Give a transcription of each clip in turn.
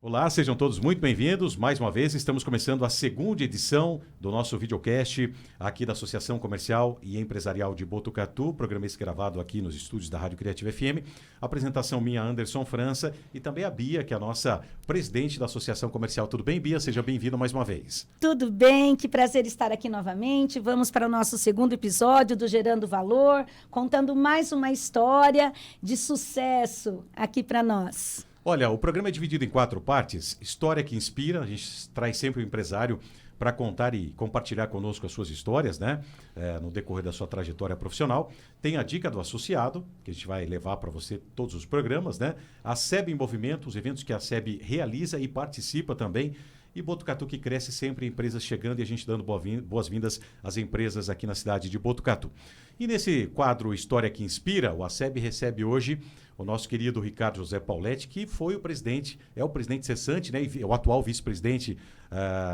Olá, sejam todos muito bem-vindos. Mais uma vez, estamos começando a segunda edição do nosso videocast aqui da Associação Comercial e Empresarial de Botucatu, programa esse gravado aqui nos estúdios da Rádio Criativa FM. Apresentação minha, Anderson França, e também a Bia, que é a nossa presidente da Associação Comercial. Tudo bem, Bia? Seja bem-vinda mais uma vez. Tudo bem, que prazer estar aqui novamente. Vamos para o nosso segundo episódio do Gerando Valor, contando mais uma história de sucesso aqui para nós. Olha, o programa é dividido em 4 partes. História que inspira, a gente traz sempre o empresário para contar e compartilhar conosco as suas histórias, né? No decorrer da sua trajetória profissional. Tem a dica do associado, que a gente vai levar para você todos os programas, né? A SEB em movimento, os eventos que a SEB realiza e participa também. E Botucatu que cresce sempre, empresas chegando e a gente dando boas-vindas às empresas aqui na cidade de Botucatu. E nesse quadro História que Inspira, o ACEB recebe hoje o nosso querido Ricardo José Pauletti, que foi o presidente, é o presidente cessante, né, e o atual vice-presidente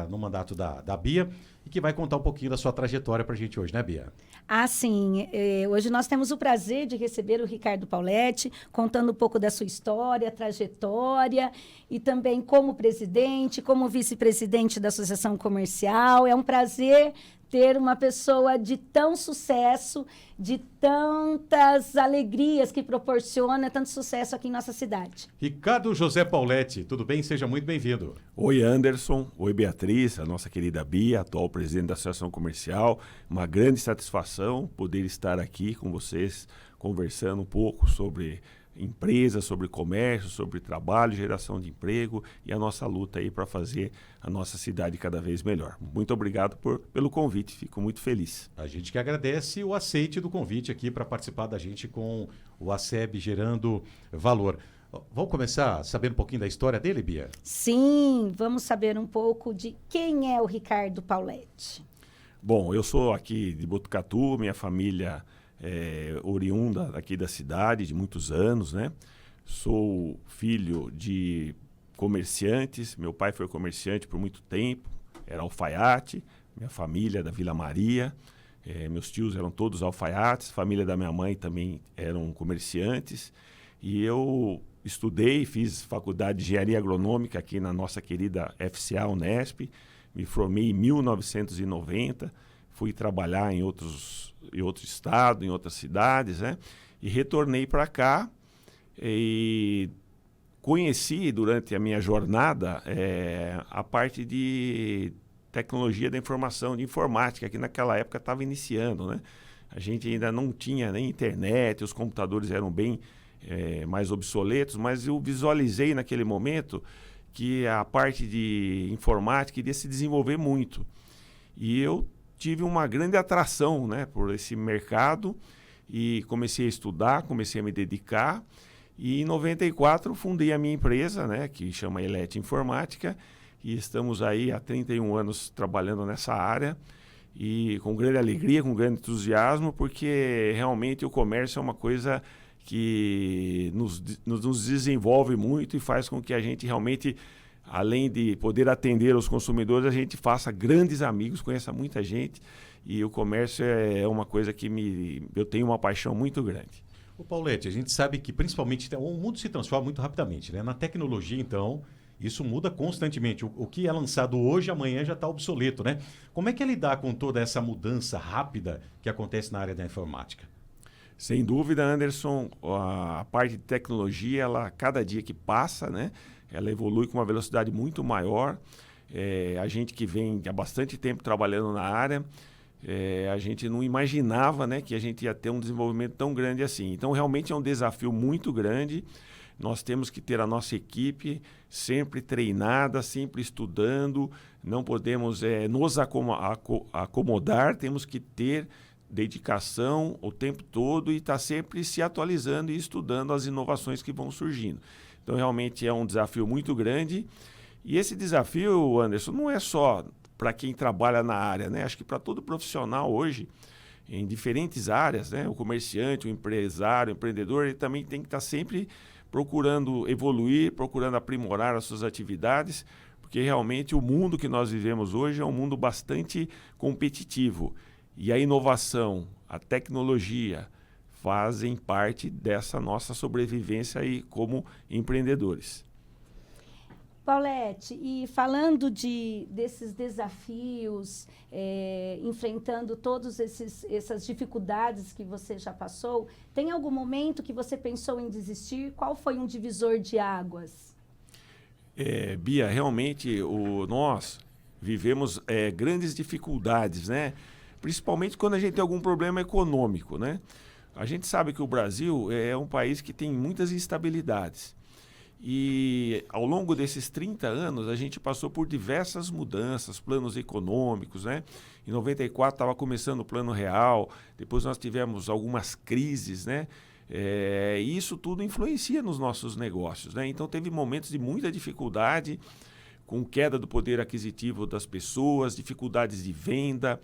no mandato da Bia, e que vai contar um pouquinho da sua trajetória para a gente hoje, né, Bia? Ah, sim. Hoje nós temos o prazer de receber o Ricardo Pauletti, contando um pouco da sua história, trajetória, e também como presidente, como vice-presidente da Associação Comercial. É um prazer ter uma pessoa de tão sucesso, de tantas alegrias que proporciona, tanto sucesso aqui em nossa cidade. Ricardo José Pauletti, tudo bem? Seja muito bem-vindo. Oi, Anderson. Oi, Beatriz, a nossa querida Bia, atual presidente da Associação Comercial. Uma grande satisfação poder estar aqui com vocês, conversando um pouco sobre empresas, sobre comércio, sobre trabalho, geração de emprego e a nossa luta aí para fazer a nossa cidade cada vez melhor. Muito obrigado pelo convite, fico muito feliz. A gente que agradece o aceite do convite aqui para participar da gente com o ACEB Gerando Valor. Vamos começar sabendo um pouquinho da história dele, Bia? Sim, vamos saber um pouco de quem é o Ricardo Pauletti. Bom, eu sou aqui de Botucatu, minha família oriunda aqui da cidade de muitos anos, né? Sou filho de comerciantes, meu pai foi comerciante por muito tempo, era alfaiate, minha família da Vila Maria, meus tios eram todos alfaiates, família da minha mãe também eram comerciantes, e eu estudei, fiz faculdade de engenharia agronômica aqui na nossa querida FCA Unesp, me formei em 1990, fui trabalhar em outro estado, em outras cidades, né? E retornei para cá e conheci durante a minha jornada a parte de tecnologia da informação, de informática, que naquela época estava iniciando, né? A gente ainda não tinha nem internet, os computadores eram bem mais obsoletos, mas eu visualizei naquele momento que a parte de informática iria se desenvolver muito. E eu tive uma grande atração, né, por esse mercado e comecei a estudar, comecei a me dedicar e em 94 fundei a minha empresa, né, que chama Elete Informática, e estamos aí há 31 anos trabalhando nessa área e com grande alegria, com grande entusiasmo, porque realmente o comércio é uma coisa que nos desenvolve muito e faz com que a gente realmente, além de poder atender os consumidores, a gente faça grandes amigos, conheça muita gente, e o comércio é uma coisa que eu tenho uma paixão muito grande. O Pauletti, a gente sabe que principalmente o mundo se transforma muito rapidamente, né? Na tecnologia, então, isso muda constantemente. O que é lançado hoje, amanhã já está obsoleto, né? Como é que é lidar com toda essa mudança rápida que acontece na área da informática? Sem dúvida, Anderson, a parte de tecnologia, ela, cada dia que passa, né, ela evolui com uma velocidade muito maior. A gente que vem há bastante tempo trabalhando na área, a gente não imaginava, né, que a gente ia ter um desenvolvimento tão grande assim. Então, realmente é um desafio muito grande. Nós temos que ter a nossa equipe sempre treinada, sempre estudando. Não podemos nos acomodar, temos que ter dedicação o tempo todo e estar sempre se atualizando e estudando as inovações que vão surgindo. Então, realmente é um desafio muito grande. E esse desafio, Anderson, não é só para quem trabalha na área, né? Acho que para todo profissional hoje, em diferentes áreas, né? O comerciante, o empresário, o empreendedor, ele também tem que estar sempre procurando evoluir, procurando aprimorar as suas atividades, porque realmente o mundo que nós vivemos hoje é um mundo bastante competitivo. E a inovação, a tecnologia fazem parte dessa nossa sobrevivência aí como empreendedores. Paulete, e falando desses desafios, enfrentando todas essas dificuldades que você já passou, tem algum momento que você pensou em desistir? Qual foi um divisor de águas? Bia, realmente nós vivemos grandes dificuldades, né? Principalmente quando a gente tem algum problema econômico, né? A gente sabe que o Brasil é um país que tem muitas instabilidades. E ao longo desses 30 anos, a gente passou por diversas mudanças, planos econômicos, né? Em 94 estava começando o Plano Real, depois nós tivemos algumas crises, né? E isso tudo influencia nos nossos negócios, né? Então teve momentos de muita dificuldade, com queda do poder aquisitivo das pessoas, dificuldades de venda,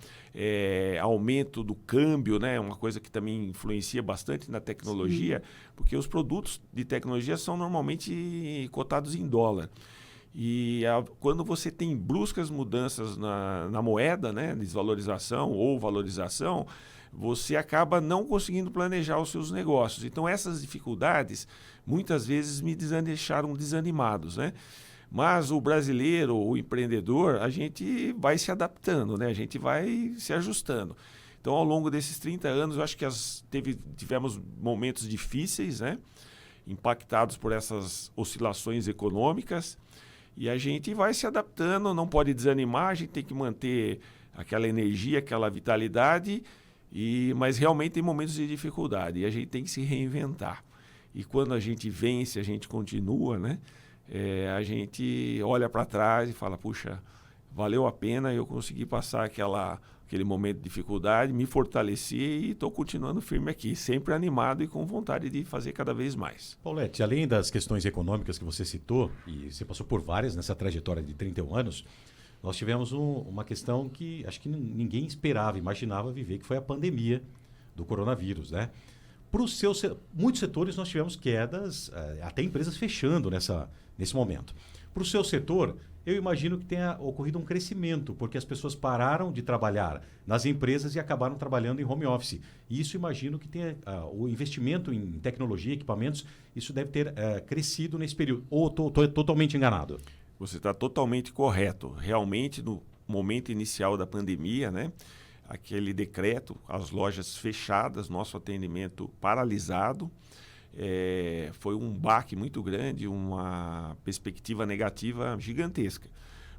aumento do câmbio, né? Uma coisa que também influencia bastante na tecnologia, porque os produtos de tecnologia são normalmente cotados em dólar. E quando você tem bruscas mudanças na moeda, né? Desvalorização ou valorização, você acaba não conseguindo planejar os seus negócios. Então essas dificuldades muitas vezes me deixaram desanimados, né? Mas o brasileiro, o empreendedor, a gente vai se adaptando, né? A gente vai se ajustando. Então, ao longo desses 30 anos, eu acho que tivemos momentos difíceis, né? Impactados por essas oscilações econômicas. E a gente vai se adaptando, não pode desanimar, a gente tem que manter aquela energia, aquela vitalidade, mas realmente tem momentos de dificuldade e a gente tem que se reinventar. E quando a gente vence, a gente continua, né? A gente olha para trás e fala, puxa, valeu a pena, eu consegui passar aquele momento de dificuldade, me fortaleci e estou continuando firme aqui, sempre animado e com vontade de fazer cada vez mais. Paulete, além das questões econômicas que você citou, e você passou por várias nessa trajetória de 31 anos, nós tivemos uma questão que acho que ninguém esperava, imaginava viver, que foi a pandemia do coronavírus, né? Para muitos setores nós tivemos quedas, até empresas fechando nesse momento. Para o seu setor, eu imagino que tenha ocorrido um crescimento, porque as pessoas pararam de trabalhar nas empresas e acabaram trabalhando em home office. E isso imagino que tenha o investimento em tecnologia, equipamentos, isso deve ter crescido nesse período. Ou estou totalmente enganado? Você está totalmente correto. Realmente, no momento inicial da pandemia, né? Aquele decreto, as lojas fechadas, nosso atendimento paralisado, foi um baque muito grande, uma perspectiva negativa gigantesca.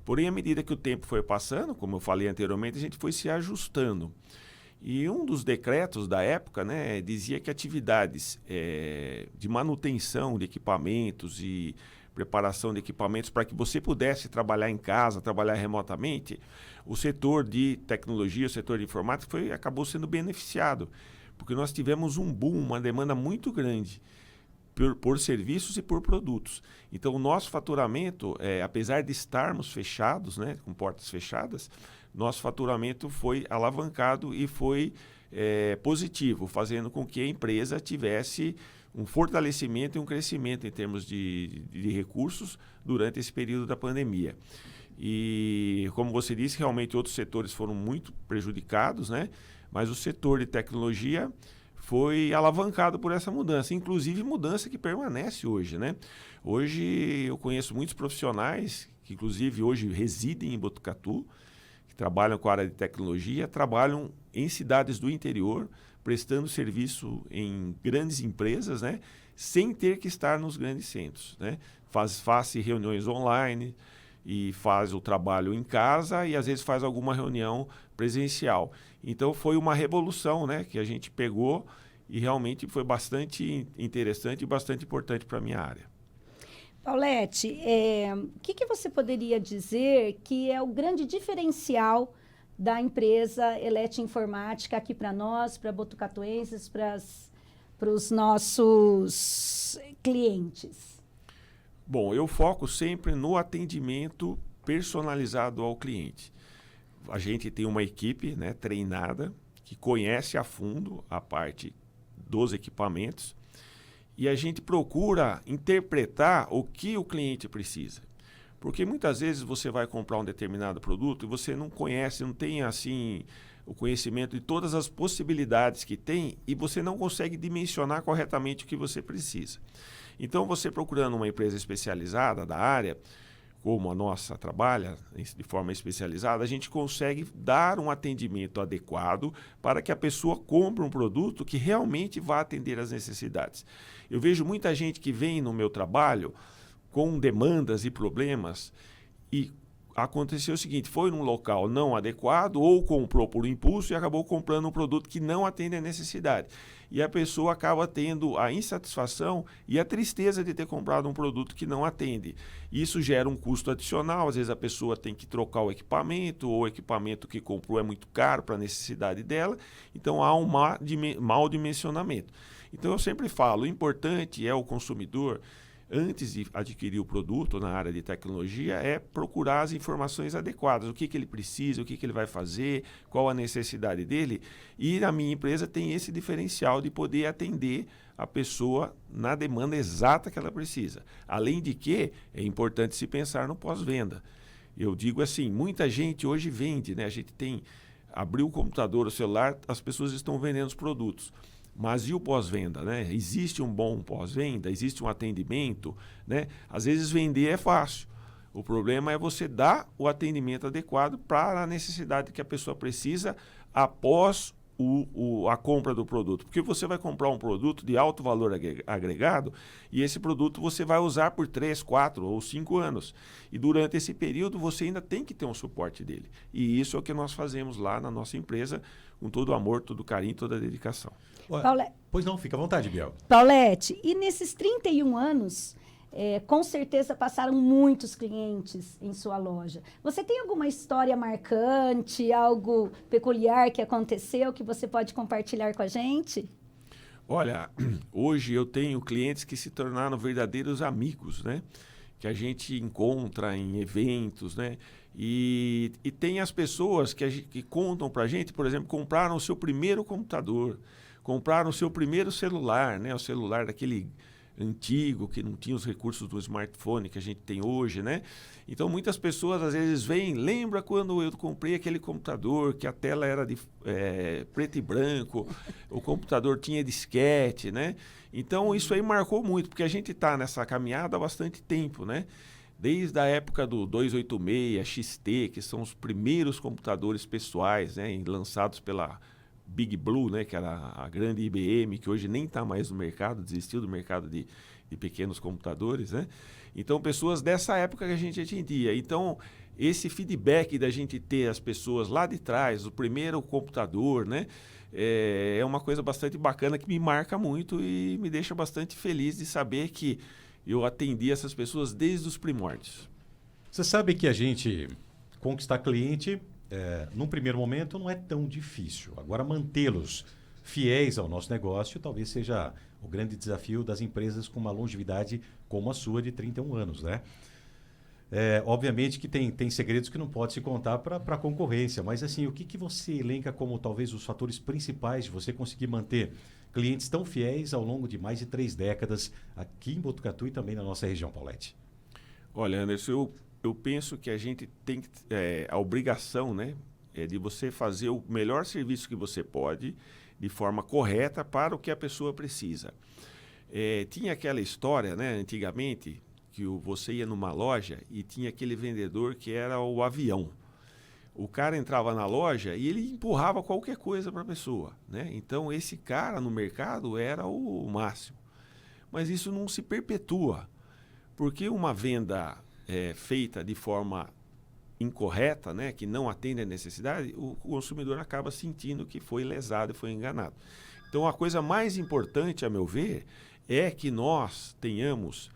Porém, à medida que o tempo foi passando, como eu falei anteriormente, a gente foi se ajustando. E um dos decretos da época, né, dizia que atividades de manutenção de equipamentos e preparação de equipamentos para que você pudesse trabalhar em casa, trabalhar remotamente, o setor de tecnologia, o setor de informática acabou sendo beneficiado, porque nós tivemos um boom, uma demanda muito grande por serviços e por produtos. Então, o nosso faturamento, apesar de estarmos fechados, né, com portas fechadas, nosso faturamento foi alavancado e foi positivo, fazendo com que a empresa tivesse um fortalecimento e um crescimento em termos de recursos durante esse período da pandemia. E, como você disse, realmente outros setores foram muito prejudicados, né? Mas o setor de tecnologia foi alavancado por essa mudança, inclusive mudança que permanece hoje, né? Hoje eu conheço muitos profissionais que, inclusive, hoje residem em Botucatu, que trabalham com a área de tecnologia, trabalham em cidades do interior, prestando serviço em grandes empresas, né? Sem ter que estar nos grandes centros, né? Faz reuniões online e faz o trabalho em casa e às vezes faz alguma reunião presencial. Então foi uma revolução, né, que a gente pegou e realmente foi bastante interessante e bastante importante para a minha área. Paulete, o que você poderia dizer que é o grande diferencial da empresa Elete Informática aqui para nós, para botucatuenses, para os nossos clientes? Bom, eu foco sempre no atendimento personalizado ao cliente. A gente tem uma equipe, né, treinada, que conhece a fundo a parte dos equipamentos e a gente procura interpretar o que o cliente precisa. Porque muitas vezes você vai comprar um determinado produto e você não conhece, não tem assim o conhecimento de todas as possibilidades que tem e você não consegue dimensionar corretamente o que você precisa. Então, você procurando uma empresa especializada da área, como a nossa trabalha de forma especializada, a gente consegue dar um atendimento adequado para que a pessoa compre um produto que realmente vá atender às necessidades. Eu vejo muita gente que vem no meu trabalho com demandas e problemas e aconteceu o seguinte, foi num local não adequado ou comprou por impulso e acabou comprando um produto que não atende à necessidade. E a pessoa acaba tendo a insatisfação e a tristeza de ter comprado um produto que não atende. Isso gera um custo adicional, às vezes a pessoa tem que trocar o equipamento ou o equipamento que comprou é muito caro para a necessidade dela, então há um mau dimensionamento. Então eu sempre falo, o importante é o consumidor, antes de adquirir o produto na área de tecnologia, é procurar as informações adequadas. O que ele precisa, o que ele vai fazer, qual a necessidade dele. E a minha empresa tem esse diferencial de poder atender a pessoa na demanda exata que ela precisa. Além de que, é importante se pensar no pós-venda. Eu digo assim, muita gente hoje vende, né? A gente abriu o computador, o celular, as pessoas estão vendendo os produtos. Mas e o pós-venda, né? Existe um bom pós-venda? Existe um atendimento, né? Às vezes vender é fácil. O problema é você dar o atendimento adequado para a necessidade que a pessoa precisa após a compra do produto. Porque você vai comprar um produto de alto valor agregado e esse produto você vai usar por 3, 4 ou 5 anos. E durante esse período você ainda tem que ter um suporte dele. E isso é o que nós fazemos lá na nossa empresa, com todo o amor, todo o carinho, toda a dedicação. Pois não, fica à vontade, Biel. Paulete, e nesses 31 anos, com certeza passaram muitos clientes em sua loja. Você tem alguma história marcante, algo peculiar que aconteceu que você pode compartilhar com a gente? Olha, hoje eu tenho clientes que se tornaram verdadeiros amigos, né? Que a gente encontra em eventos, né? E tem as pessoas que contam pra gente, por exemplo, compraram o seu primeiro computador, compraram o seu primeiro celular, né? O celular daquele antigo, que não tinha os recursos do smartphone que a gente tem hoje, né? Então, muitas pessoas às vezes vêm, lembra quando eu comprei aquele computador, que a tela era de preto e branco, o computador tinha disquete, né? Então, isso aí marcou muito, porque a gente está nessa caminhada há bastante tempo, né? Desde a época do 286, XT, que são os primeiros computadores pessoais, né? Lançados pela Big Blue, né, que era a grande IBM, que hoje nem está mais no mercado, desistiu do mercado de pequenos computadores, né? Então, pessoas dessa época que a gente atendia. Então, esse feedback da gente ter as pessoas lá de trás, o primeiro computador, né, é uma coisa bastante bacana que me marca muito e me deixa bastante feliz de saber que eu atendi essas pessoas desde os primórdios. Você sabe que a gente conquistar cliente, num primeiro momento, não é tão difícil. Agora, mantê-los fiéis ao nosso negócio talvez seja o grande desafio das empresas com uma longevidade como a sua de 31 anos, né? Obviamente que tem segredos que não pode se contar para a concorrência, mas assim, o que você elenca como talvez os fatores principais de você conseguir manter clientes tão fiéis ao longo de mais de 3 décadas aqui em Botucatu e também na nossa região, Paulete? Olha, Anderson, eu penso que a gente tem a obrigação, né, de você fazer o melhor serviço que você pode, de forma correta, para o que a pessoa precisa. Tinha aquela história, né, antigamente, que você ia numa loja e tinha aquele vendedor que era o avião. O cara entrava na loja e ele empurrava qualquer coisa para a pessoa, né? Então, esse cara no mercado era o máximo. Mas isso não se perpetua, porque uma venda feita de forma incorreta, né, que não atende à necessidade, o consumidor acaba sentindo que foi lesado e foi enganado. Então, a coisa mais importante, a meu ver, é que nós tenhamos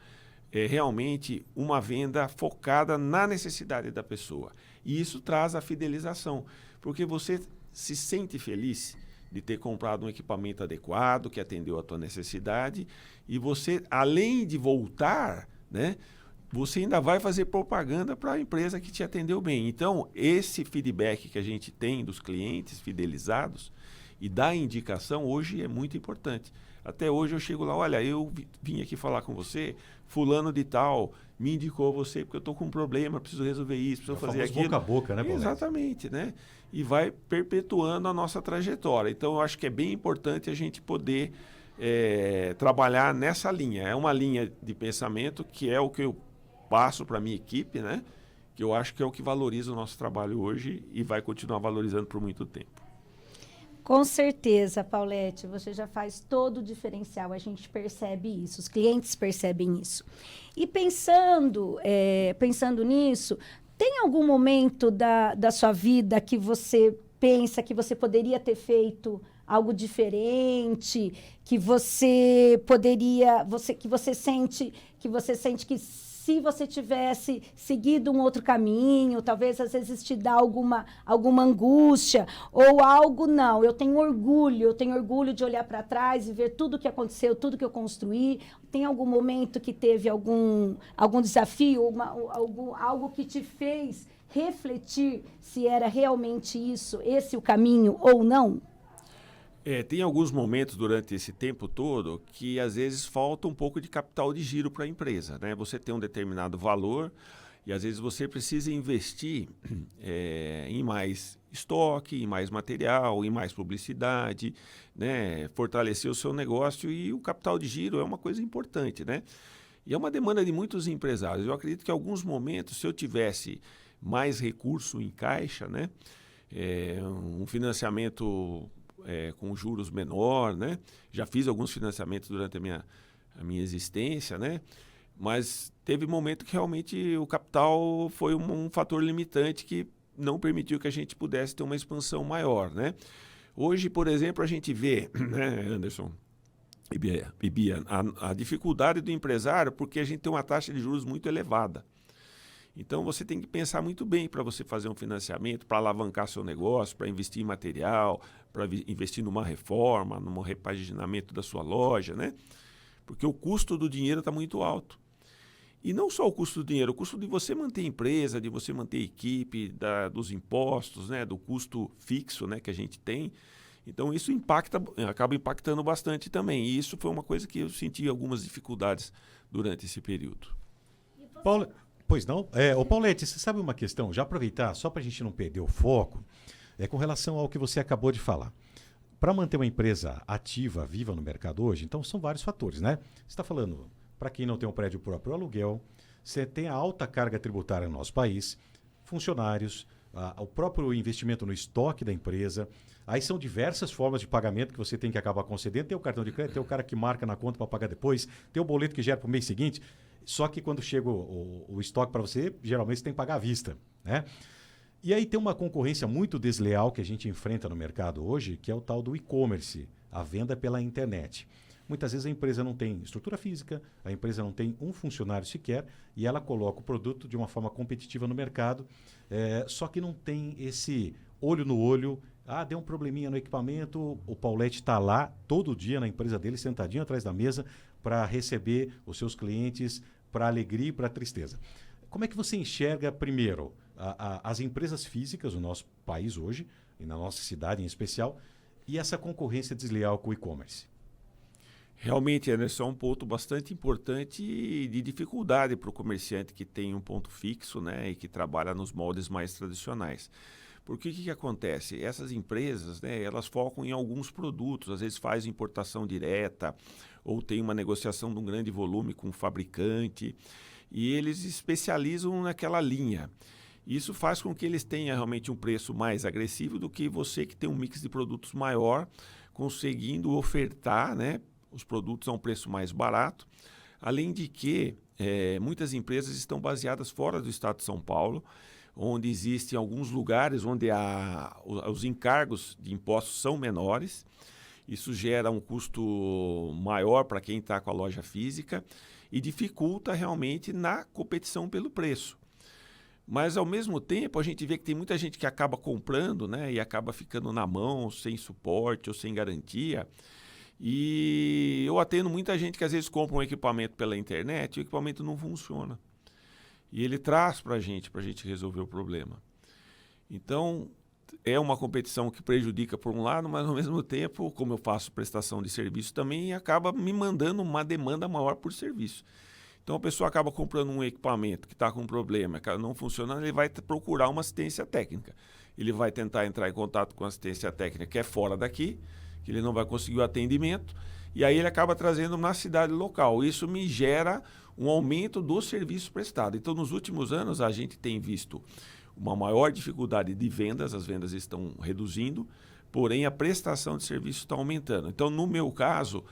realmente uma venda focada na necessidade da pessoa. E isso traz a fidelização, porque você se sente feliz de ter comprado um equipamento adequado, que atendeu a tua necessidade, e você, além de voltar, né, você ainda vai fazer propaganda para a empresa que te atendeu bem. Então, esse feedback que a gente tem dos clientes fidelizados e da indicação hoje é muito importante. Até hoje eu chego lá, olha, eu vim aqui falar com você, fulano de tal me indicou você porque eu estou com um problema, preciso resolver isso, preciso fazer aquilo. Boca a boca, né, Paulete? Exatamente, né? E vai perpetuando a nossa trajetória. Então, eu acho que é bem importante a gente poder trabalhar nessa linha. É uma linha de pensamento que é o que eu passo para a minha equipe, né? Que eu acho que é o que valoriza o nosso trabalho hoje e vai continuar valorizando por muito tempo. Com certeza, Paulete, você já faz todo o diferencial, a gente percebe isso, os clientes percebem isso. E pensando nisso, tem algum momento da sua vida que você pensa que você poderia ter feito algo diferente, que você sente que se você tivesse seguido um outro caminho, talvez às vezes te dá alguma angústia ou algo, não, eu tenho orgulho de olhar para trás e ver tudo que aconteceu, tudo que eu construí. Tem algum momento que teve algum desafio, algo que te fez refletir se era realmente esse o caminho ou não? Tem alguns momentos durante esse tempo todo que às vezes falta um pouco de capital de giro para a empresa, né? Você tem um determinado valor e às vezes você precisa investir em mais estoque, em mais material, em mais publicidade, né? Fortalecer o seu negócio, e o capital de giro é uma coisa importante, né? E é uma demanda de muitos empresários. Eu acredito que em alguns momentos, se eu tivesse mais recurso em caixa, né? Um financiamento com juros menor, né? Já fiz alguns financiamentos durante a minha existência, né? Mas teve momento que realmente o capital foi um fator limitante que não permitiu que a gente pudesse ter uma expansão maior, né? Hoje, por exemplo, a gente vê, né, Anderson e Bia, a dificuldade do empresário, porque a gente tem uma taxa de juros muito elevada. Então, você tem que pensar muito bem para você fazer um financiamento, para alavancar seu negócio, para investir em material, para investir numa reforma, num repaginamento da sua loja, né? Porque o custo do dinheiro está muito alto. E não só o custo do dinheiro, o custo de você manter a empresa, de você manter a equipe, dos impostos, né? Do custo fixo, né, que a gente tem. Então, isso acaba impactando bastante também. E isso foi uma coisa que eu senti algumas dificuldades durante esse período. Paulo... Pois não? Ô Paulete, você sabe uma questão? Já aproveitar, só para a gente não perder o foco, com relação ao que você acabou de falar. Para manter uma empresa ativa, viva no mercado hoje, então são vários fatores, né? Você está falando, para quem não tem um prédio próprio, aluguel, você tem a alta carga tributária no nosso país, funcionários, o próprio investimento no estoque da empresa. Aí são diversas formas de pagamento que você tem que acabar concedendo. Tem o cartão de crédito, tem o cara que marca na conta para pagar depois, tem o boleto que gera para o mês seguinte. Só que quando chega o estoque para você, geralmente você tem que pagar à vista, né? E aí tem uma concorrência muito desleal que a gente enfrenta no mercado hoje, que é o tal do e-commerce, a venda pela internet. Muitas vezes a empresa não tem estrutura física, a empresa não tem um funcionário sequer, e ela coloca o produto de uma forma competitiva no mercado, só que não tem esse olho no olho. Deu um probleminha no equipamento, o Paulete está lá todo dia na empresa dele, sentadinho atrás da mesa, para receber os seus clientes, para alegria e para tristeza. Como é que você enxerga, primeiro, as empresas físicas do nosso país hoje, e na nossa cidade em especial, e essa concorrência desleal com o e-commerce? Realmente, Anderson, é um ponto bastante importante e de dificuldade para o comerciante que tem um ponto fixo, né, e que trabalha nos moldes mais tradicionais. Porque o que acontece? Essas empresas, né, elas focam em alguns produtos, às vezes fazem importação direta ou tem uma negociação de um grande volume com o fabricante, e eles especializam naquela linha. Isso faz com que eles tenham realmente um preço mais agressivo do que você que tem um mix de produtos maior, conseguindo ofertar, né, os produtos a um preço mais barato. Além de que muitas empresas estão baseadas fora do estado de São Paulo, onde existem alguns lugares onde os encargos de impostos são menores. Isso gera um custo maior para quem está com a loja física e dificulta realmente na competição pelo preço. Mas, ao mesmo tempo, a gente vê que tem muita gente que acaba comprando, né, e acaba ficando na mão, sem suporte ou sem garantia. E eu atendo muita gente que às vezes compra um equipamento pela internet e o equipamento não funciona. E ele traz para a gente resolver o problema. Então, é uma competição que prejudica por um lado, mas ao mesmo tempo, como eu faço prestação de serviço também, acaba me mandando uma demanda maior por serviço. Então, a pessoa acaba comprando um equipamento que está com problema, que não funciona, ele vai procurar uma assistência técnica. Ele vai tentar entrar em contato com a assistência técnica que é fora daqui, que ele não vai conseguir o atendimento, e aí ele acaba trazendo na cidade local. Isso me gera um aumento do serviço prestado. Então, nos últimos anos, a gente tem visto uma maior dificuldade de vendas, as vendas estão reduzindo, porém a prestação de serviço está aumentando. Então, no meu caso,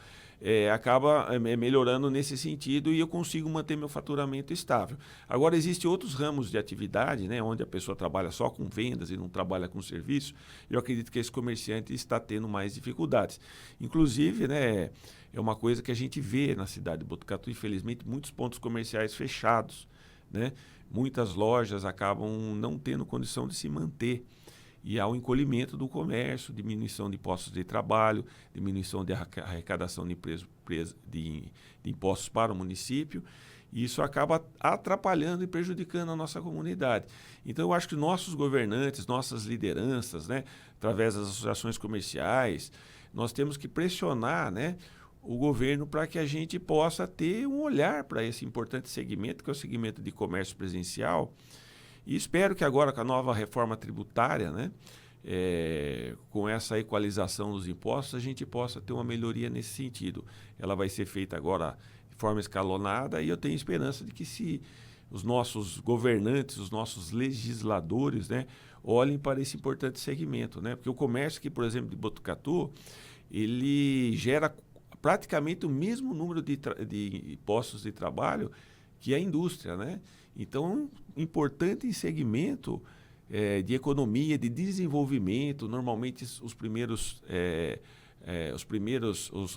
acaba melhorando nesse sentido e eu consigo manter meu faturamento estável. Agora, existem outros ramos de atividade, né, onde a pessoa trabalha só com vendas e não trabalha com serviço. Eu acredito que esse comerciante está tendo mais dificuldades. Inclusive, né, é uma coisa que a gente vê na cidade de Botucatu, infelizmente, muitos pontos comerciais fechados, né? Muitas lojas acabam não tendo condição de se manter. E há o encolhimento do comércio, diminuição de postos de trabalho, diminuição de arrecadação de impostos para o município. E isso acaba atrapalhando e prejudicando a nossa comunidade. Então, eu acho que nossos governantes, nossas lideranças, né, através das associações comerciais, nós temos que pressionar, né, o governo para que a gente possa ter um olhar para esse importante segmento, que é o segmento de comércio presencial. E espero que agora, com a nova reforma tributária, né, com essa equalização dos impostos, a gente possa ter uma melhoria nesse sentido. Ela vai ser feita agora de forma escalonada e eu tenho esperança de que se os nossos governantes, os nossos legisladores, né, olhem para esse importante segmento, né? Porque o comércio aqui, por exemplo, de Botucatu, ele gera praticamente o mesmo número de postos de trabalho que a indústria, né? Então, importante segmento de economia, de desenvolvimento. Normalmente,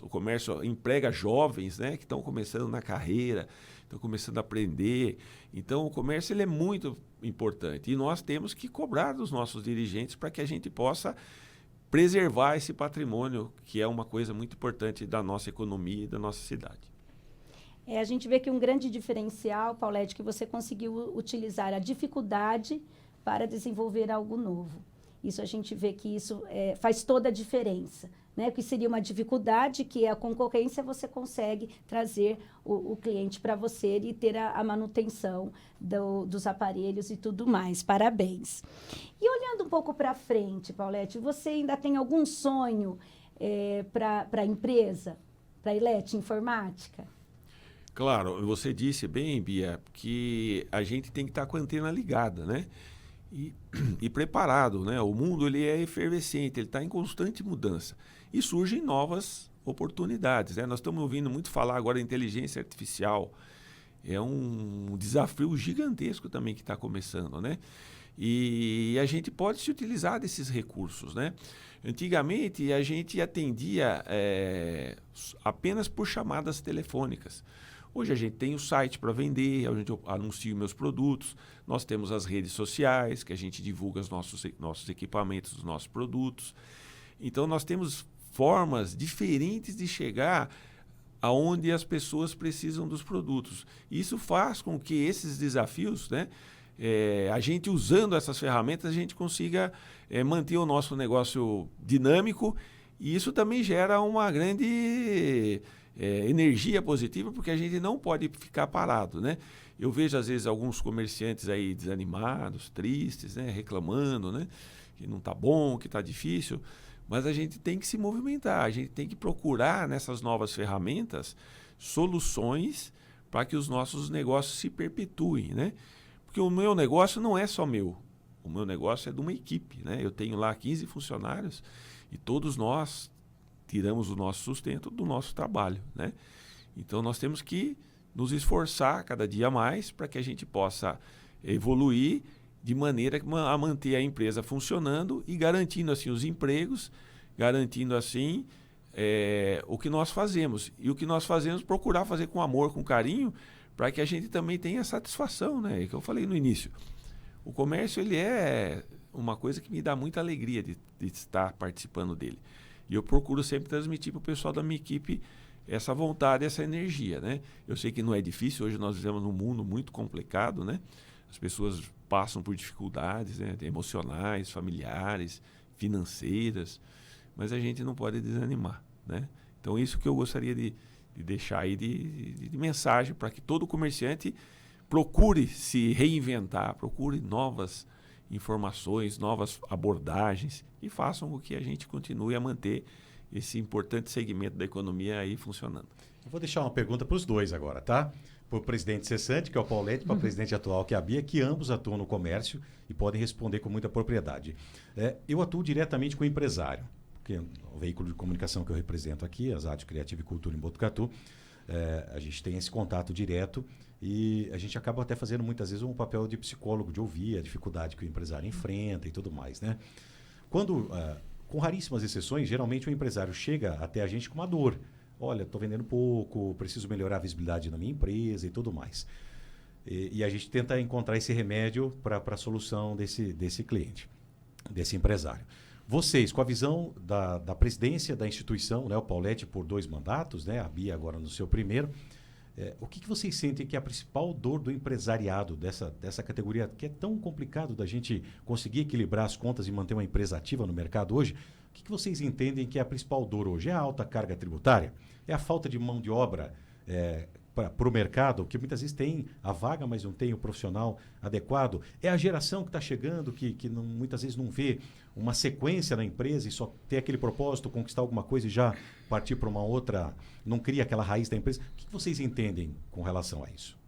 o comércio emprega jovens, né, que estão começando na carreira, estão começando a aprender. Então, o comércio ele é muito importante. E nós temos que cobrar dos nossos dirigentes para que a gente possa preservar esse patrimônio, que é uma coisa muito importante da nossa economia e da nossa cidade. A gente vê que um grande diferencial, Paulete, que você conseguiu utilizar a dificuldade para desenvolver algo novo. Isso a gente vê que isso faz toda a diferença, né? O que seria uma dificuldade, que é a concorrência, você consegue trazer o cliente para você e ter a manutenção dos aparelhos e tudo mais. Parabéns. E olhando um pouco para frente, Paulete, você ainda tem algum sonho para a empresa, para a Elete Informática? Claro, você disse bem, Bia, que a gente tem que estar com a antena ligada, né? E preparado, né? O mundo ele é efervescente, ele está em constante mudança. E surgem novas oportunidades, né? Nós estamos ouvindo muito falar agora de inteligência artificial. É um desafio gigantesco também que está começando, né? E a gente pode se utilizar desses recursos, né? Antigamente, a gente atendia apenas por chamadas telefônicas. Hoje a gente tem o site para vender, onde eu anuncio meus produtos. Nós temos as redes sociais, que a gente divulga os nossos equipamentos, os nossos produtos. Então, nós temos formas diferentes de chegar aonde as pessoas precisam dos produtos. Isso faz com que esses desafios, né, a gente usando essas ferramentas, a gente consiga manter o nosso negócio dinâmico. E isso também gera uma grande energia positiva, porque a gente não pode ficar parado, né? Eu vejo, às vezes, alguns comerciantes aí desanimados, tristes, né? Reclamando, né? Que não está bom, que está difícil. Mas a gente tem que se movimentar, a gente tem que procurar nessas novas ferramentas soluções para que os nossos negócios se perpetuem, né? Porque o meu negócio não é só meu. O meu negócio é de uma equipe, né? Eu tenho lá 15 funcionários e todos nós tiramos o nosso sustento do nosso trabalho, né? Então, nós temos que nos esforçar cada dia mais para que a gente possa evoluir de maneira a manter a empresa funcionando e garantindo, assim, os empregos, garantindo, assim, o que nós fazemos. E o que nós fazemos, procurar fazer com amor, com carinho, para que a gente também tenha satisfação, né? É que eu falei no início. O comércio, ele é uma coisa que me dá muita alegria de estar participando dele. E eu procuro sempre transmitir para o pessoal da minha equipe essa vontade, essa energia, né? Eu sei que não é difícil, hoje nós vivemos num mundo muito complicado, né? As pessoas passam por dificuldades, né, emocionais, familiares, financeiras, mas a gente não pode desanimar, né? Então, isso que eu gostaria de deixar aí de mensagem para que todo comerciante procure se reinventar, procure novas informações, novas abordagens e façam com que a gente continue a manter esse importante segmento da economia aí funcionando. Eu vou deixar uma pergunta para os dois agora, tá? Para o presidente cessante, que é o Paulete, para a presidente atual, que é a Bia, que ambos atuam no comércio e podem responder com muita propriedade. Eu atuo diretamente com o empresário, porque o veículo de comunicação que eu represento aqui, as Rádio Criativa e Cultura em Botucatu, a gente tem esse contato direto e a gente acaba até fazendo muitas vezes um papel de psicólogo, de ouvir a dificuldade que o empresário enfrenta e tudo mais, né? Quando, com raríssimas exceções, geralmente o empresário chega até a gente com uma dor. Olha, estou vendendo pouco, preciso melhorar a visibilidade na minha empresa e tudo mais. E a gente tenta encontrar esse remédio para a solução desse cliente, desse empresário. Vocês, com a visão da presidência da instituição, né, o Paulete por 2 mandatos, né, a Bia agora no seu primeiro, o que vocês sentem que é a principal dor do empresariado dessa categoria, que é tão complicado da gente conseguir equilibrar as contas e manter uma empresa ativa no mercado hoje? O que vocês entendem que é a principal dor hoje? É a alta carga tributária? É a falta de mão de obra para o mercado, que muitas vezes tem a vaga, mas não tem o profissional adequado? É a geração que está chegando, que não, muitas vezes não vê uma sequência na empresa e só tem aquele propósito, conquistar alguma coisa e já partir para uma outra, não cria aquela raiz da empresa? O que vocês entendem com relação a isso?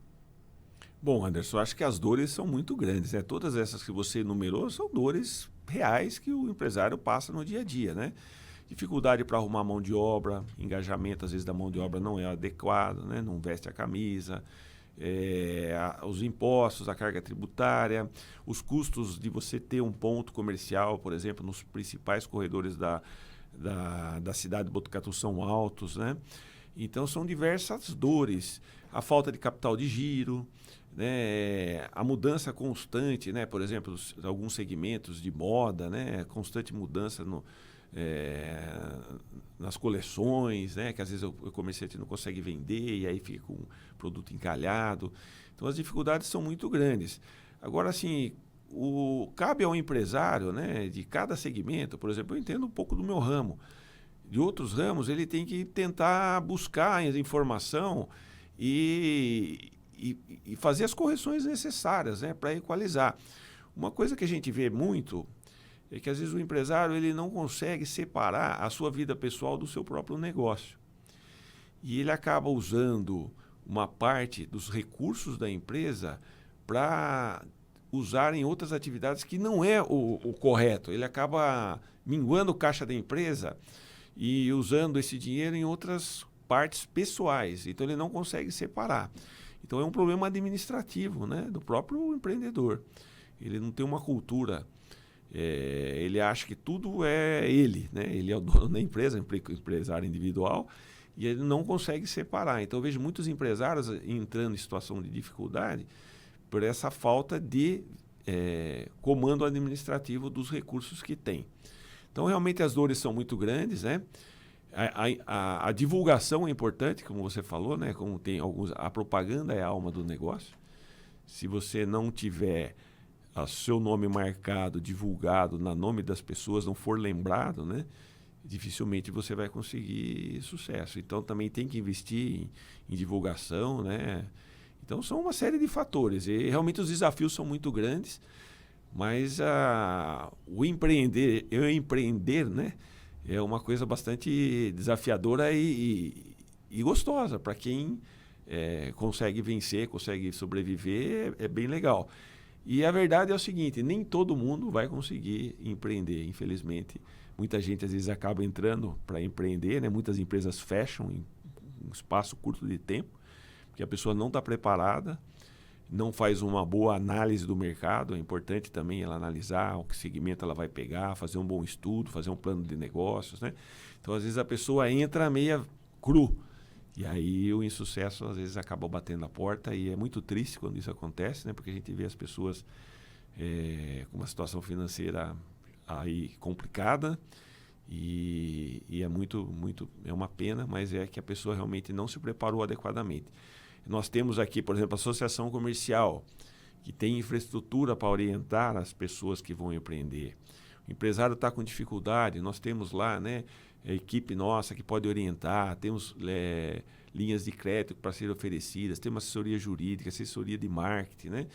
Bom, Anderson, acho que as dores são muito grandes, né? Todas essas que você enumerou são dores reais que o empresário passa no dia a dia, né? Dificuldade para arrumar mão de obra, engajamento às vezes da mão de obra não é adequado, né? Não veste a camisa, os impostos, a carga tributária, os custos de você ter um ponto comercial, por exemplo, nos principais corredores da cidade de Botucatu são altos, né? Então são diversas dores, a falta de capital de giro, né, a mudança constante, né, por exemplo, alguns segmentos de moda, né, constante mudança nas coleções, né, que às vezes o comerciante não consegue vender e aí fica com o produto encalhado. Então as dificuldades são muito grandes. Agora, assim, cabe ao empresário, né, de cada segmento, por exemplo, eu entendo um pouco do meu ramo. De outros ramos, ele tem que tentar buscar a informação e fazer as correções necessárias, né, para equalizar. Uma coisa que a gente vê muito é que às vezes o empresário ele não consegue separar a sua vida pessoal do seu próprio negócio. E ele acaba usando uma parte dos recursos da empresa para usar em outras atividades que não é o correto. Ele acaba minguando o caixa da empresa e usando esse dinheiro em outras partes pessoais. Então ele não consegue separar. Então é um problema administrativo, né, do próprio empreendedor. Ele não tem uma cultura, ele acha que tudo é ele, né? Ele é o dono da empresa, empresário individual, e ele não consegue separar. Então eu vejo muitos empresários entrando em situação de dificuldade por essa falta de comando administrativo dos recursos que tem. Então realmente as dores são muito grandes, né? A divulgação é importante, como você falou, né? Como tem a propaganda é a alma do negócio. Se você não tiver o seu nome marcado, divulgado, no nome das pessoas, não for lembrado, né? Dificilmente você vai conseguir sucesso. Então também tem que investir em divulgação, né? Então são uma série de fatores e realmente os desafios são muito grandes, mas o empreender, né? É uma coisa bastante desafiadora e gostosa para quem consegue vencer, consegue sobreviver, é bem legal. E a verdade é o seguinte, nem todo mundo vai conseguir empreender, infelizmente. Muita gente às vezes acaba entrando para empreender, né? Muitas empresas fecham em um espaço curto de tempo, porque a pessoa não está preparada, não faz uma boa análise do mercado. É importante também ela analisar o que segmento ela vai pegar, fazer um bom estudo, fazer um plano de negócios, né? Então, às vezes, a pessoa entra meia cru. E aí o insucesso, às vezes, acaba batendo na porta. E é muito triste quando isso acontece, né? Porque a gente vê as pessoas com uma situação financeira aí complicada. E é uma pena, mas é que a pessoa realmente não se preparou adequadamente. Nós temos aqui, por exemplo, a associação comercial, que tem infraestrutura para orientar as pessoas que vão empreender. O empresário está com dificuldade, nós temos lá, né, a equipe nossa que pode orientar, temos linhas de crédito para serem oferecidas, temos assessoria jurídica, assessoria de marketing, né?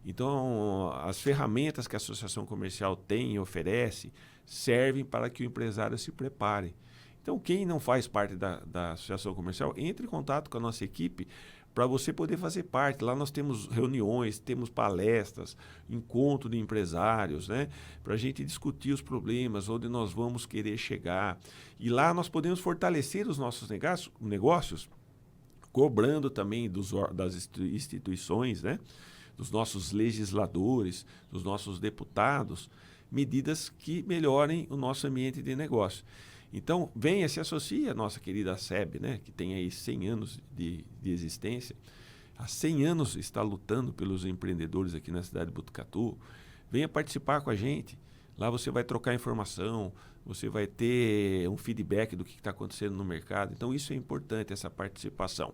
Então, as ferramentas que a associação comercial tem e oferece servem para que o empresário se prepare. Então, quem não faz parte da associação comercial, entre em contato com a nossa equipe para você poder fazer parte. Lá nós temos reuniões, temos palestras, encontro de empresários, né? Para a gente discutir os problemas, onde nós vamos querer chegar. E lá nós podemos fortalecer os nossos negócios, cobrando também das instituições, né? Dos nossos legisladores, dos nossos deputados, medidas que melhorem o nosso ambiente de negócio. Então, venha, se associe à nossa querida SEB, né, que tem aí 100 anos de existência. Há 100 anos está lutando pelos empreendedores aqui na cidade de Botucatu. Venha participar com a gente. Lá você vai trocar informação, você vai ter um feedback do que está acontecendo no mercado. Então, isso é importante, essa participação.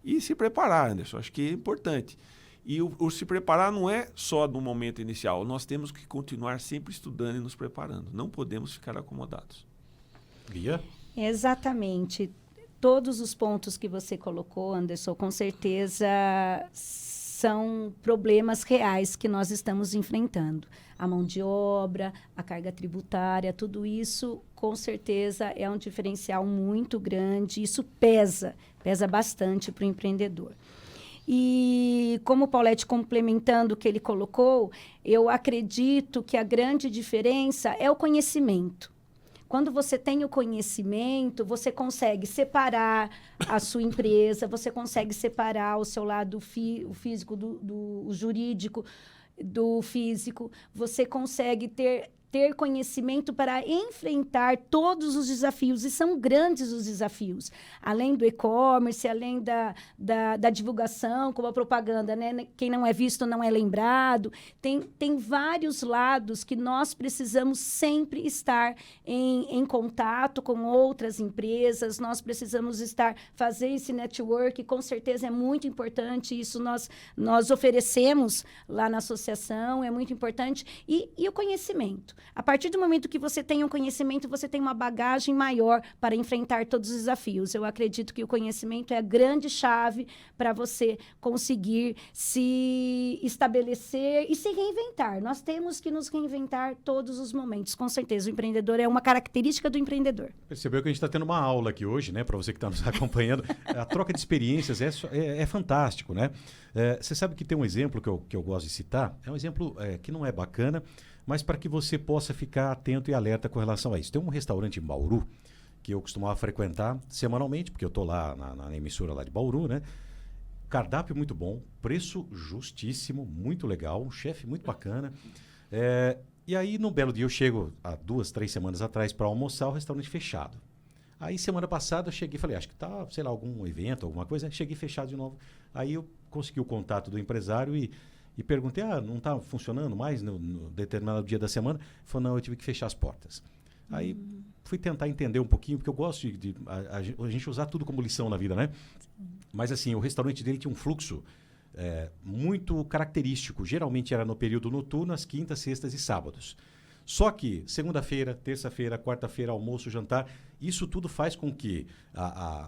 E se preparar, Anderson, acho que é importante. E o se preparar não é só no momento inicial. Nós temos que continuar sempre estudando e nos preparando. Não podemos ficar acomodados. Bia? Exatamente. Todos os pontos que você colocou, Anderson, com certeza são problemas reais que nós estamos enfrentando. A mão de obra, a carga tributária, tudo isso, com certeza, é um diferencial muito grande. Isso pesa bastante para o empreendedor. E como o Paulete, complementando o que ele colocou, eu acredito que a grande diferença é o conhecimento. Quando você tem o conhecimento, você consegue separar a sua empresa, você consegue separar o seu lado o físico do jurídico, do físico, você consegue ter conhecimento para enfrentar todos os desafios, e são grandes os desafios, além do e-commerce, além da divulgação, como a propaganda, né? Quem não é visto não é lembrado, tem vários lados que nós precisamos sempre estar em contato com outras empresas, nós precisamos fazer esse network, com certeza é muito importante, isso nós oferecemos lá na associação, é muito importante, e o conhecimento. A partir do momento que você tem um conhecimento, você tem uma bagagem maior para enfrentar todos os desafios. Eu acredito que o conhecimento é a grande chave para você conseguir se estabelecer e se reinventar. Nós temos que nos reinventar todos os momentos, com certeza. O empreendedor é uma característica do empreendedor. Percebeu que a gente está tendo uma aula aqui hoje, né? Para você que está nos acompanhando. A troca de experiências é fantástico, né? Você sabe que tem um exemplo que eu gosto de citar. É um exemplo que não é bacana, mas para que você possa ficar atento e alerta com relação a isso. Tem um restaurante em Bauru que eu costumava frequentar semanalmente, porque eu estou lá na emissora lá de Bauru, né? Cardápio muito bom, preço justíssimo, muito legal, um chefe muito bacana. E aí, num belo dia, eu chego há 2, 3 semanas atrás para almoçar, o restaurante fechado. Aí, semana passada, eu cheguei e falei, acho que tá, sei lá, algum evento, alguma coisa. Cheguei fechado de novo. Aí, eu consegui o contato do empresário e perguntei, não está funcionando mais no determinado dia da semana? Ele falou, não, eu tive que fechar as portas. Aí fui tentar entender um pouquinho, porque eu gosto de a gente usar tudo como lição na vida, né? Sim. Mas assim, o restaurante dele tinha um fluxo muito característico. Geralmente era no período noturno, às quintas, sextas e sábados. Só que segunda-feira, terça-feira, quarta-feira, almoço, jantar, isso tudo faz com que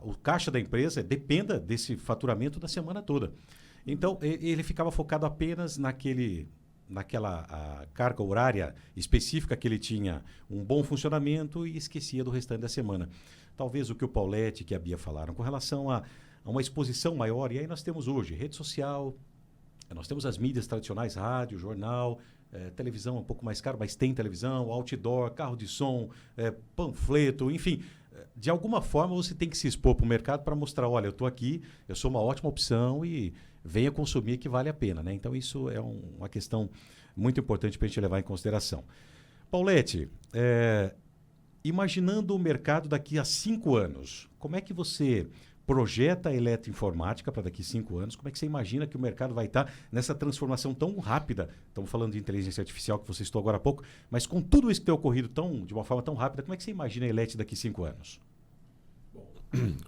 o caixa da empresa dependa desse faturamento da semana toda. Então, ele ficava focado apenas naquela carga horária específica que ele tinha um bom funcionamento e esquecia do restante da semana. Talvez o que o Paulete e a Bia falaram com relação a uma exposição maior, e aí nós temos hoje rede social, nós temos as mídias tradicionais, rádio, jornal, televisão um pouco mais caro, mas tem televisão, outdoor, carro de som, panfleto, enfim. De alguma forma você tem que se expor para o mercado para mostrar, olha, eu estou aqui, eu sou uma ótima opção e venha consumir que vale a pena, né? Então isso é uma questão muito importante para a gente levar em consideração. Paulete, imaginando o mercado daqui a 5 anos, como é que você projeta a eletroinformática para daqui a 5 anos? Como é que você imagina que o mercado vai estar nessa transformação tão rápida? Estamos falando de inteligência artificial que você citou agora há pouco, mas com tudo isso que tem ocorrido de uma forma tão rápida, como é que você imagina a Elet daqui a 5 anos?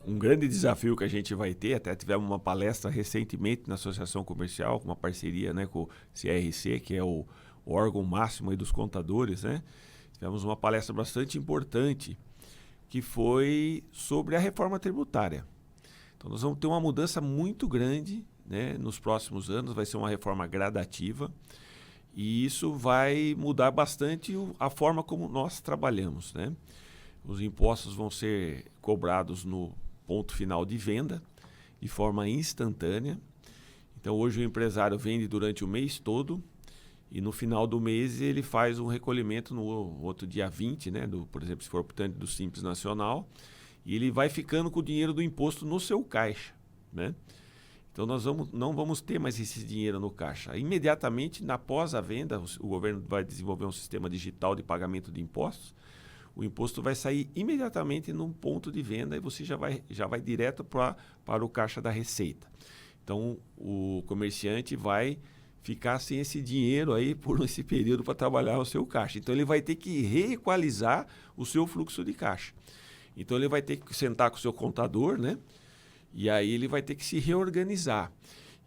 Um grande desafio que a gente vai ter, até tivemos uma palestra recentemente na Associação Comercial, com uma parceria, né, com o CRC, que é o órgão máximo aí dos contadores, né? Tivemos uma palestra bastante importante, que foi sobre a reforma tributária. Então, nós vamos ter uma mudança muito grande, né, nos próximos anos, vai ser uma reforma gradativa, e isso vai mudar bastante a forma como nós trabalhamos, né? Os impostos vão ser cobrados no ponto final de venda, de forma instantânea. Então, hoje o empresário vende durante o mês todo e no final do mês ele faz um recolhimento no outro dia 20, né? Por exemplo, se for optante do Simples Nacional, e ele vai ficando com o dinheiro do imposto no seu caixa, né? Então, nós não vamos ter mais esse dinheiro no caixa. Imediatamente, após a venda, o governo vai desenvolver um sistema digital de pagamento de impostos. O imposto vai sair imediatamente num ponto de venda e você já vai direto para o caixa da Receita. Então, o comerciante vai ficar sem esse dinheiro aí por esse período para trabalhar o seu caixa. Então, ele vai ter que reequalizar o seu fluxo de caixa. Então, ele vai ter que sentar com o seu contador, né? E aí ele vai ter que se reorganizar.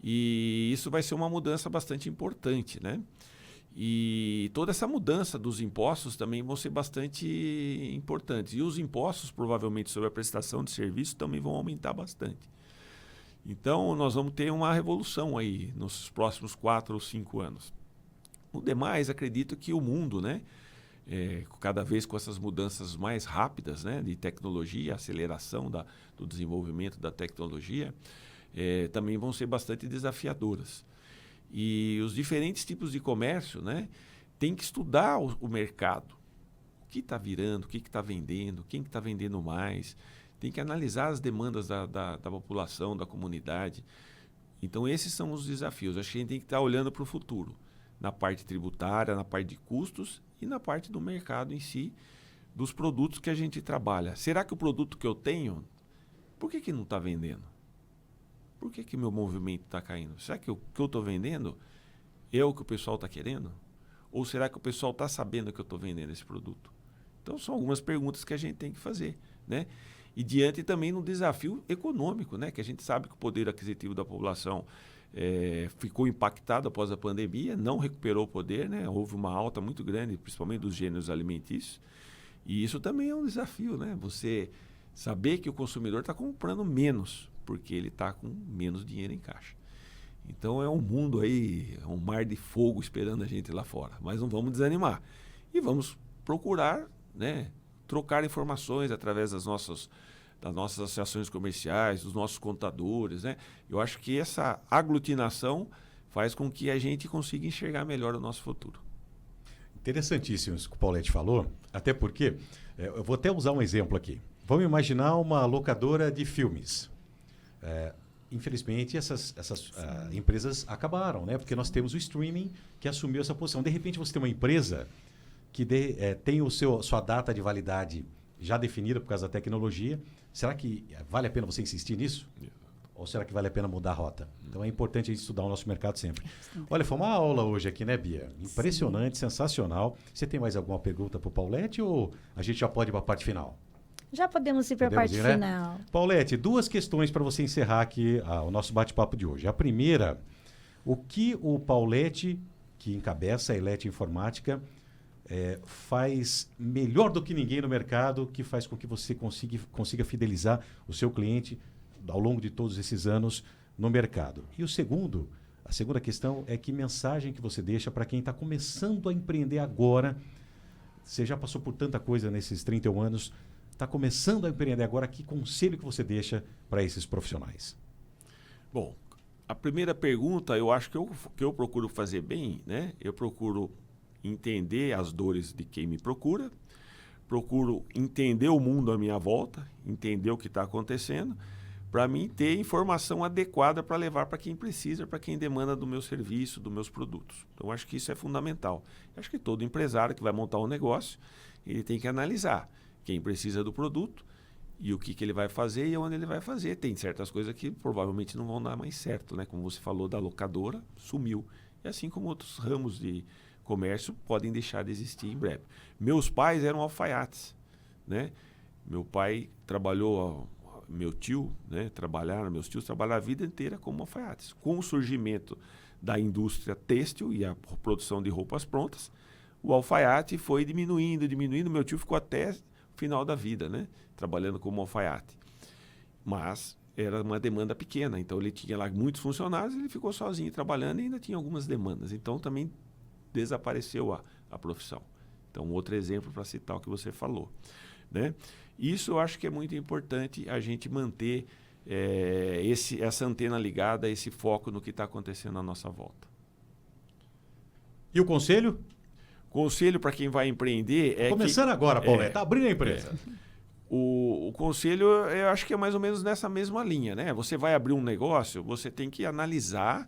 E isso vai ser uma mudança bastante importante, né? E toda essa mudança dos impostos também vão ser bastante importantes. E os impostos, provavelmente, sobre a prestação de serviço também vão aumentar bastante. Então, nós vamos ter uma revolução aí nos próximos 4 ou 5 anos. No demais, acredito que o mundo, né, cada vez com essas mudanças mais rápidas, né, de tecnologia, aceleração do desenvolvimento da tecnologia, também vão ser bastante desafiadoras. E os diferentes tipos de comércio, né, tem que estudar o mercado. O que está virando, o que está vendendo, quem está vendendo mais. Tem que analisar as demandas da população, da comunidade. Então, esses são os desafios. Acho que a gente tem que estar olhando para o futuro, na parte tributária, na parte de custos e na parte do mercado em si, dos produtos que a gente trabalha. Será que o produto que eu tenho, por que não está vendendo? Por que meu movimento está caindo? Será que o que eu estou vendendo é o que o pessoal está querendo? Ou será que o pessoal está sabendo que eu estou vendendo esse produto? Então, são algumas perguntas que a gente tem que fazer, né? E diante também no desafio econômico, né? Que a gente sabe que o poder aquisitivo da população ficou impactado após a pandemia, não recuperou o poder, né? Houve uma alta muito grande, principalmente dos gêneros alimentícios. E isso também é um desafio, né? Você saber que o consumidor está comprando menos, porque ele está com menos dinheiro em caixa. Então é um mundo aí, é um mar de fogo esperando a gente lá fora. Mas não vamos desanimar. E vamos procurar, né, trocar informações através das nossas associações comerciais, dos nossos contadores, né? Eu acho que essa aglutinação faz com que a gente consiga enxergar melhor o nosso futuro. Interessantíssimo isso que o Pauletti falou, até porque, eu vou até usar um exemplo aqui. Vamos imaginar uma locadora de filmes. Infelizmente, essas empresas acabaram, né? Porque nós temos o streaming que assumiu essa posição. De repente, você tem uma empresa que tem sua data de validade já definida por causa da tecnologia. Será que vale a pena você insistir nisso? Ou será que vale a pena mudar a rota? Então, é importante a gente estudar o nosso mercado sempre. Olha, foi uma aula hoje aqui, né, Bia? Impressionante, sensacional. Você tem mais alguma pergunta para o Pauletti ou a gente já pode ir para a parte final? Já podemos ir para a parte final. Pauletti, 2 questões para você encerrar aqui o nosso bate-papo de hoje. A primeira, o que o Pauletti, que encabeça a Elete Informática, faz melhor do que ninguém no mercado, que faz com que você consiga fidelizar o seu cliente ao longo de todos esses anos no mercado? E a segunda questão é que mensagem que você deixa para quem está começando a empreender agora? Você já passou por tanta coisa nesses 31 anos, está começando a empreender agora, que conselho que você deixa para esses profissionais? Bom, a primeira pergunta, eu acho que eu procuro fazer bem, né? Eu procuro entender as dores de quem me procuro entender o mundo à minha volta, entender o que está acontecendo, para mim ter informação adequada para levar para quem precisa, para quem demanda do meu serviço, dos meus produtos. Então, acho que isso é fundamental. Acho que todo empresário que vai montar um negócio, ele tem que analisar quem precisa do produto e o que ele vai fazer e onde ele vai fazer. Tem certas coisas que provavelmente não vão dar mais certo, né? Como você falou da locadora, sumiu. E assim como outros ramos de comércio podem deixar de existir em breve. Meus pais eram alfaiates, né? Meu pai trabalhou, meus tios trabalharam a vida inteira como alfaiates. Com o surgimento da indústria têxtil e a produção de roupas prontas, o alfaiate foi diminuindo. Meu tio ficou até o final da vida, né? Trabalhando como alfaiate. Mas era uma demanda pequena, então ele tinha lá muitos funcionários, ele ficou sozinho trabalhando e ainda tinha algumas demandas. Então também desapareceu a profissão. Então, outro exemplo para citar o que você falou. né? Isso eu acho que é muito importante a gente manter essa antena ligada, esse foco no que está acontecendo à nossa volta. E o conselho? Conselho para quem vai empreender é Começando agora, Paulete, tá abrindo a empresa. O conselho, eu acho que é mais ou menos nessa mesma linha, né? Você vai abrir um negócio, você tem que analisar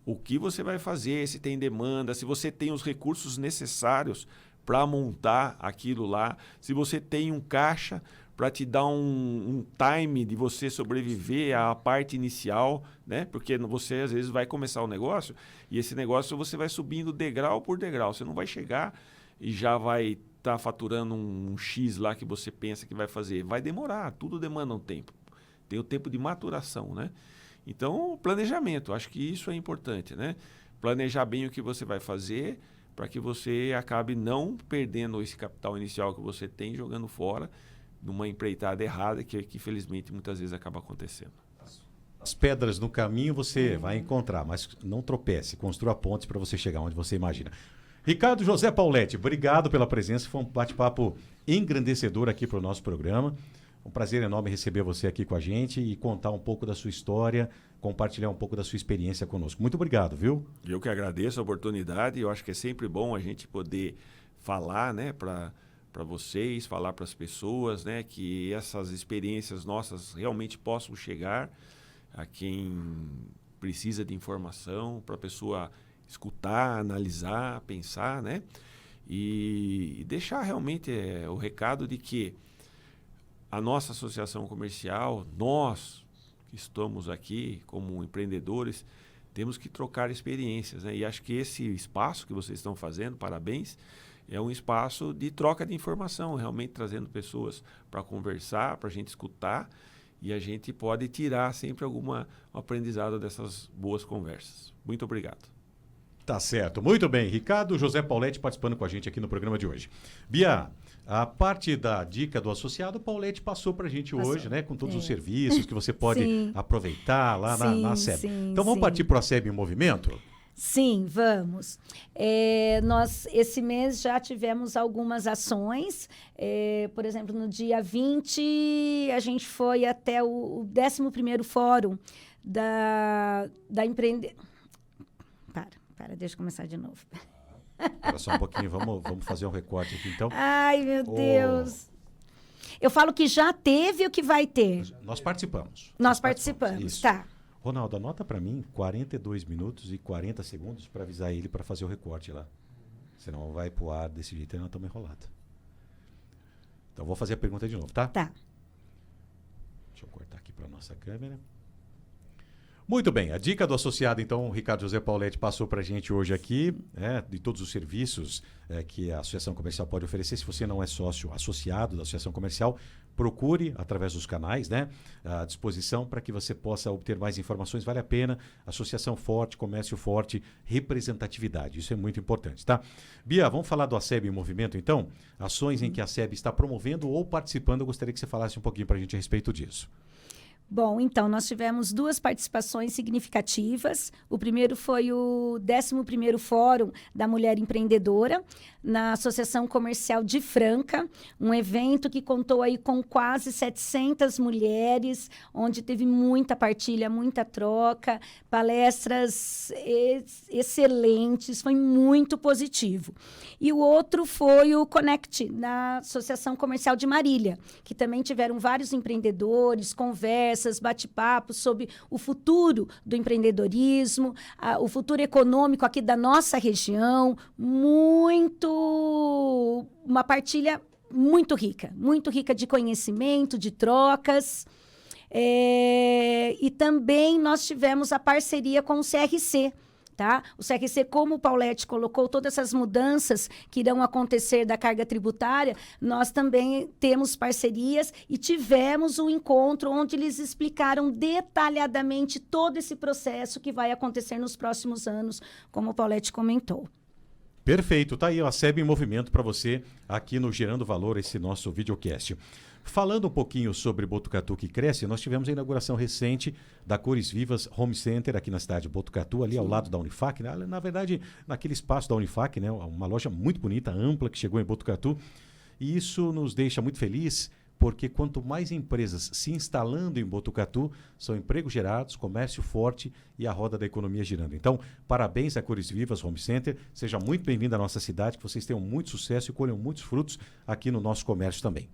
o que você vai fazer, se tem demanda, se você tem os recursos necessários para montar aquilo lá, se você tem um caixa para te dar um time de você sobreviver à parte inicial, né? Porque você às vezes vai começar o negócio e esse negócio você vai subindo degrau por degrau. Você não vai chegar e já vai estar faturando um X lá que você pensa que vai fazer. Vai demorar, tudo demanda um tempo. Tem o tempo de maturação, né? Então, planejamento, acho que isso é importante, né? Planejar bem o que você vai fazer para que você acabe não perdendo esse capital inicial que você tem, jogando fora numa empreitada errada que felizmente muitas vezes acaba acontecendo. As pedras no caminho você vai encontrar, mas não tropece, construa pontes para você chegar onde você imagina. Ricardo José Paulete, obrigado pela presença, foi um bate-papo engrandecedor aqui para o nosso programa. Um prazer enorme receber você aqui com a gente e contar um pouco da sua história, compartilhar um pouco da sua experiência conosco. Muito obrigado, viu? Eu que agradeço a oportunidade, eu acho que é sempre bom a gente poder falar, né, para vocês, falar para as pessoas, né, que essas experiências nossas realmente possam chegar a quem precisa de informação, para a pessoa escutar, analisar, pensar, né, e deixar realmente o recado de que a nossa associação comercial, nós que estamos aqui como empreendedores, temos que trocar experiências, né? E acho que esse espaço que vocês estão fazendo, parabéns, é um espaço de troca de informação, realmente trazendo pessoas para conversar, para a gente escutar, e a gente pode tirar sempre algum aprendizado dessas boas conversas. Muito obrigado. Tá certo. Muito bem. Ricardo José Paulete participando com a gente aqui no programa de hoje. Bia, a parte da dica do associado, o Paulete passou para a gente hoje, né? Com todos os serviços que você pode aproveitar lá na SEB. Então vamos partir para a SEB em movimento? Sim, vamos. Nós, esse mês, já tivemos algumas ações. Por exemplo, no dia 20, a gente foi até o 11º Fórum da Empreender... Para, deixa eu começar de novo. Espera só um pouquinho, vamos fazer um recorte aqui, então. Ai, meu Deus. Eu falo que já teve o que vai ter. Nós participamos. Nós participamos, isso. Tá. Ronaldo, anota para mim 42 minutos e 40 segundos para avisar ele para fazer o recorte lá. Senão vai pro ar desse jeito e nós estamos enrolados. Então vou fazer a pergunta de novo, tá? Tá. Deixa eu cortar aqui para nossa câmera. Muito bem, a dica do associado, então, o Ricardo José Paulete passou para a gente hoje aqui, de todos os serviços que a Associação Comercial pode oferecer. Se você não é sócio associado da Associação Comercial, procure através dos canais, né, à disposição para que você possa obter mais informações. Vale a pena. Associação forte, comércio forte, representatividade. Isso é muito importante, tá? Bia, vamos falar do ASEB em movimento, então? Ações em que a ASEB está promovendo ou participando. Eu gostaria que você falasse um pouquinho para a gente a respeito disso. Bom, então, nós tivemos 2 participações significativas. O primeiro foi o 11º Fórum da Mulher Empreendedora, na Associação Comercial de Franca, um evento que contou aí com quase 700 mulheres, onde teve muita partilha, muita troca, palestras excelentes, foi muito positivo. E o outro foi o Connect, na Associação Comercial de Marília, que também tiveram vários empreendedores, conversas, bate-papos sobre o futuro do empreendedorismo, o futuro econômico aqui da nossa região, uma partilha muito rica de conhecimento, de trocas. E também nós tivemos a parceria com o CRC, tá? O CRC, como o Paulete colocou, todas essas mudanças que irão acontecer da carga tributária, nós também temos parcerias e tivemos um encontro onde eles explicaram detalhadamente todo esse processo que vai acontecer nos próximos anos, como o Paulete comentou. Perfeito, tá aí a SEB em movimento para você aqui no Gerando Valor, esse nosso videocast. Falando um pouquinho sobre Botucatu que cresce, nós tivemos a inauguração recente da Cores Vivas Home Center aqui na cidade de Botucatu, ali ao lado da Unifac, na verdade, naquele espaço da Unifac, né, uma loja muito bonita, ampla, que chegou em Botucatu. E isso nos deixa muito feliz, porque quanto mais empresas se instalando em Botucatu, são empregos gerados, comércio forte e a roda da economia girando. Então, parabéns a Cores Vivas Home Center, seja muito bem-vindo à nossa cidade, que vocês tenham muito sucesso e colham muitos frutos aqui no nosso comércio também.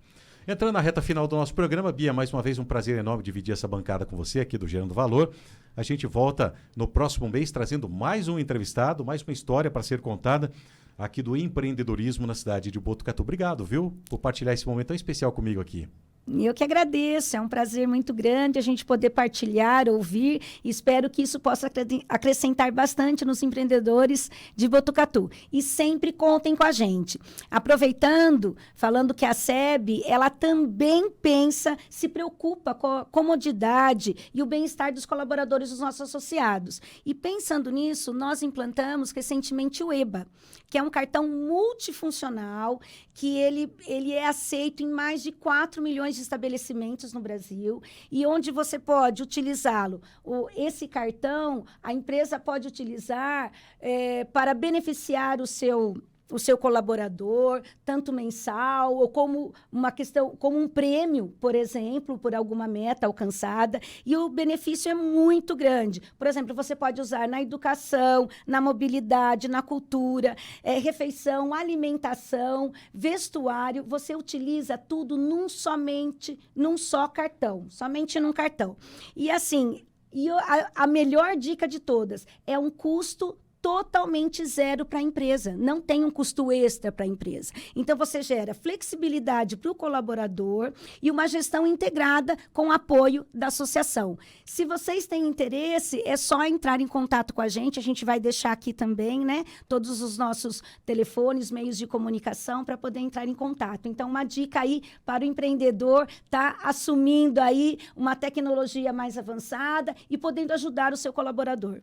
Entrando na reta final do nosso programa, Bia, mais uma vez um prazer enorme dividir essa bancada com você aqui do Gerando Valor. A gente volta no próximo mês trazendo mais um entrevistado, mais uma história para ser contada aqui do empreendedorismo na cidade de Botucatu. Obrigado, viu, por partilhar esse momento tão especial comigo aqui. Eu que agradeço, é um prazer muito grande a gente poder partilhar, ouvir, e espero que isso possa acrescentar bastante nos empreendedores de Botucatu. E sempre contem com a gente. Aproveitando, falando que a SEB, ela também pensa, se preocupa com a comodidade e o bem-estar dos colaboradores dos nossos associados. E pensando nisso, nós implantamos recentemente o EBA, que é um cartão multifuncional, que ele é aceito em mais de 4 milhões de estabelecimentos no Brasil, e onde você pode utilizá-lo. Esse cartão, a empresa pode utilizar para beneficiar o seu colaborador, tanto mensal, ou como uma questão, como um prêmio, por exemplo, por alguma meta alcançada, e o benefício é muito grande. Por exemplo, você pode usar na educação, na mobilidade, na cultura, refeição, alimentação, vestuário, você utiliza tudo num só cartão, somente num cartão. E assim, a melhor dica de todas é um custo totalmente zero para a empresa, não tem um custo extra para a empresa. Então, você gera flexibilidade para o colaborador e uma gestão integrada com apoio da associação. Se vocês têm interesse, é só entrar em contato com a gente vai deixar aqui também, né, todos os nossos telefones, meios de comunicação para poder entrar em contato. Então, uma dica aí para o empreendedor estar assumindo aí uma tecnologia mais avançada e podendo ajudar o seu colaborador.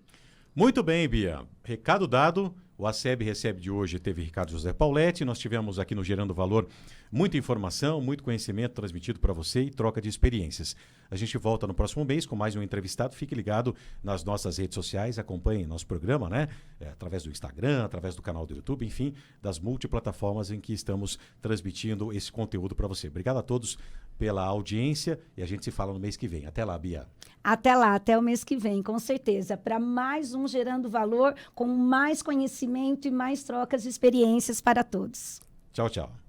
Muito bem, Bia. Recado dado. O ACEB Recebe de hoje teve Ricardo José Pauletti. Nós tivemos aqui no Gerando Valor muita informação, muito conhecimento transmitido para você e troca de experiências. A gente volta no próximo mês com mais um entrevistado. Fique ligado nas nossas redes sociais, acompanhe nosso programa, né? Através do Instagram, através do canal do YouTube, enfim, das multiplataformas em que estamos transmitindo esse conteúdo para você. Obrigado a todos pela audiência e a gente se fala no mês que vem. Até lá, Bia. Até lá, até o mês que vem, com certeza, para mais um Gerando Valor, com mais conhecimento e mais trocas de experiências para todos. Tchau, tchau.